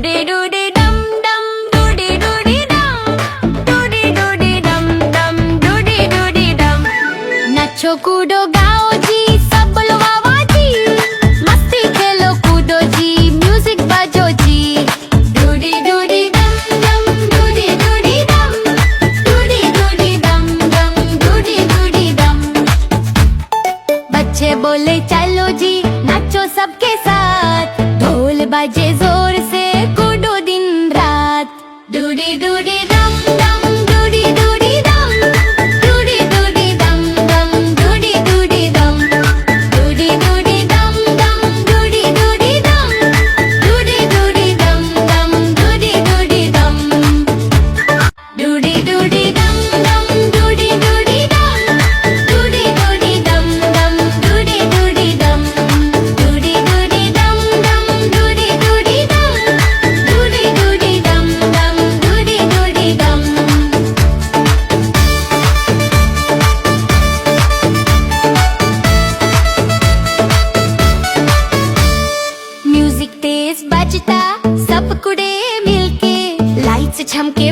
डूडी डूडी डम डम डूडी डूडी डम डूडी डूडी डम डम डूडी डूडी डम नाचो कूदो गाओ जी सब लोग वावा जी मस्ती खेलो कूदो जी म्यूजिक बजो जी डूडी डूडी डम डम डूडी डूडी डम डूडी डूडी डम डम डूडी डूडी डम बच्चे बोले चलो जी नाचो सबके साथ ढोल बजे जोर से कूदो दिन रात डूडी डूडी डम डम डूडी डूडी डम डूडी डूडी डम डम डूडी डूडी डम डूडी डूडी डम डम डूडी डूडी डम डूडी डूडी डम डम डूडी डूडी डम डूडी डूडी डम डम डूडी डूडी डम डूडी डूडी डम डम डूडी डूडी डम डूडी डूडी डम डम डूडी डूडी डम डूडी डूडी डम डम डूडी डूडी डम म्यूजिक तेज बजता सब कुड़े मिलके लाइट्स झमके